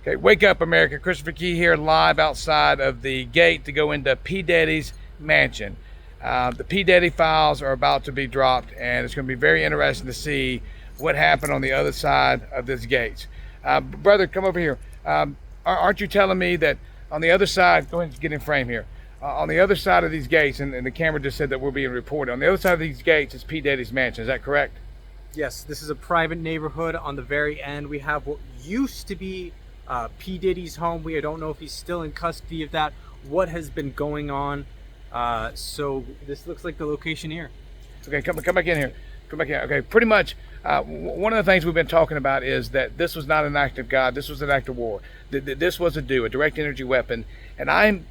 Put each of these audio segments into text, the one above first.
Okay, wake up, America. Christopher Key here, live outside of the gate to go into P. Diddy's mansion. The P. Diddy files are about to be dropped, and it's going to be very interesting to see what happened on the other side of this gate. Brother, come over here. Aren't you telling me that on the other side, go ahead and get in frame here. On the other side of these gates, and the camera just said that we're being reported, on the other side of these gates is P. Diddy's mansion. Is that correct? Yes, this is a private neighborhood. On the very end, we have what used to be P. Diddy's home. We don't know if he's still in custody of that, what has been going on. So this looks like the location here. Okay, come back in here. Come back in. Okay, pretty much one of the things we've been talking about is that this was not an act of God. This was an act of war. This was a direct energy weapon. And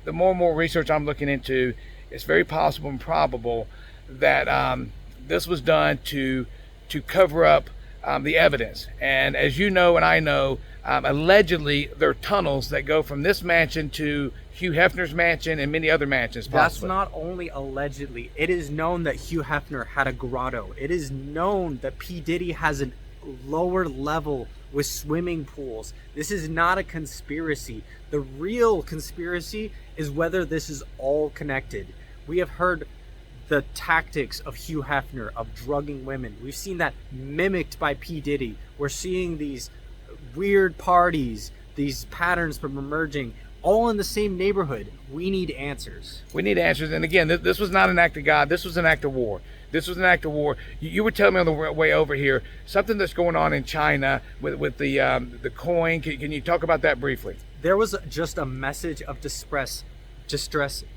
the more and more research I'm looking into, it's very possible and probable that this was done to cover up the evidence. And as you know and I know, allegedly there are tunnels that go from this mansion to Hugh Hefner's mansion and many other mansions possibly. That's not only allegedly. It is known that Hugh Hefner had a grotto. It is known that P. Diddy has a lower level with swimming pools. This is not a conspiracy. The real conspiracy is whether this is all connected. We have heard the tactics of Hugh Hefner of drugging women. We've seen that mimicked by P. Diddy. We're seeing these weird parties, these patterns from emerging, all in the same neighborhood. We need answers. We need answers. And again, this was not an act of God. This was an act of war. This was an act of war. You were telling me on the way over here something that's going on in China with the coin. Can you talk about that briefly? There was just a message of distress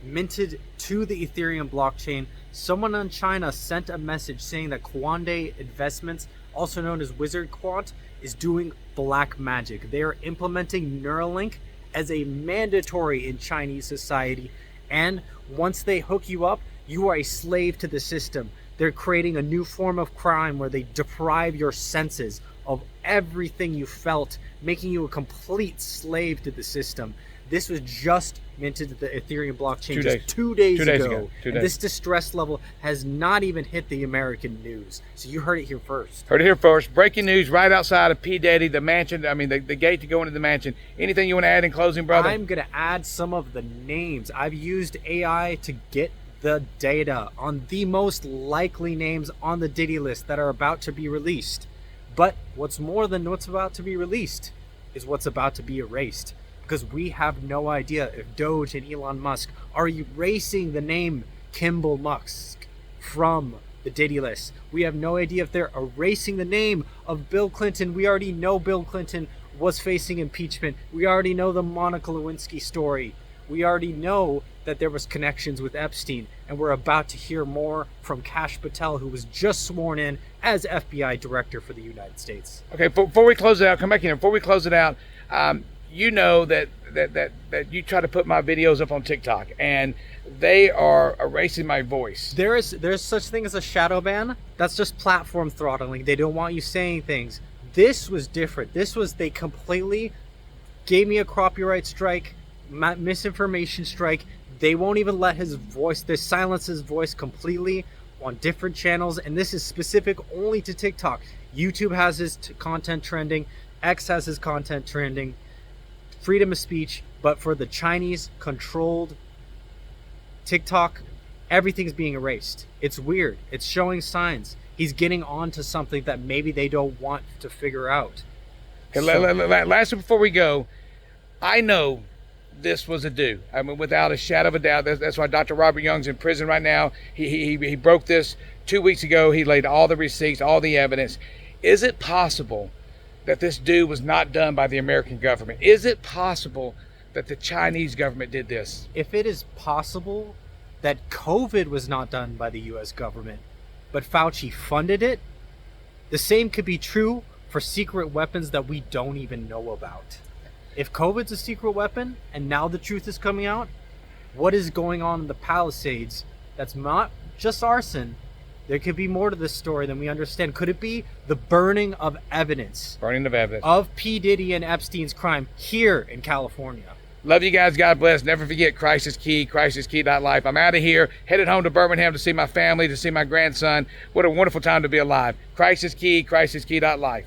minted to the Ethereum blockchain. Someone in China sent a message saying that Quande Investments, also known as Wizard Quant, is doing black magic. They are implementing Neuralink as a mandatory in Chinese society, and once they hook you up, you are a slave to the system. They're creating a new form of crime where they deprive your senses of everything you felt, making you a complete slave to the system. This was just minted to the Ethereum blockchain just 2 days ago. And this distress level has not even hit the American news. So you heard it here first. Heard it here first. Breaking news right outside of P. Diddy, the mansion, the gate to go into the mansion. Anything you want to add in closing, brother? I'm going to add some of the names. I've used AI to get the data on the most likely names on the Diddy list that are about to be released. But what's more than what's about to be released is what's about to be erased. Because we have no idea if Doge and Elon Musk are erasing the name Kimball Musk from the Diddy list. We have no idea if they're erasing the name of Bill Clinton. We already know Bill Clinton was facing impeachment. We already know the Monica Lewinsky story. We already know that there was connections with Epstein, and we're about to hear more from Kash Patel, who was just sworn in as FBI director for the United States. Okay, before we close it out, come back in. Before we close it out, you know that you try to put my videos up on TikTok, and they are erasing my voice. There's such thing as a shadow ban. That's just platform throttling. They don't want you saying things. This was different. They completely gave me a copyright strike, misinformation strike. They won't even let his voice. They silence his voice completely on different channels, and this is specific only to TikTok. YouTube has his content trending. X has his content trending. Freedom of speech, but for the Chinese controlled TikTok, everything's being erased. It's weird. It's showing signs. He's getting onto something that maybe they don't want to figure out. Okay, lastly, before we go, I know this was a do. I mean, without a shadow of a doubt. That's why Dr. Robert Young's in prison right now. He broke this 2 weeks ago. He laid all the receipts, all the evidence. Is it possible that this do was not done by the American government? Is it possible that the Chinese government did this? If it is possible that COVID was not done by the US government, but Fauci funded it, the same could be true for secret weapons that we don't even know about. If COVID's a secret weapon, and now the truth is coming out, what is going on in the Palisades that's not just arson? There could be more to this story than we understand. Could it be the burning of evidence? Burning of evidence. Of P. Diddy and Epstein's crime here in California. Love you guys. God bless. Never forget Christ is Key, ChristIsKey.life. I'm out of here, headed home to Birmingham to see my family, to see my grandson. What a wonderful time to be alive. Christ is Key, ChristIsKey.life.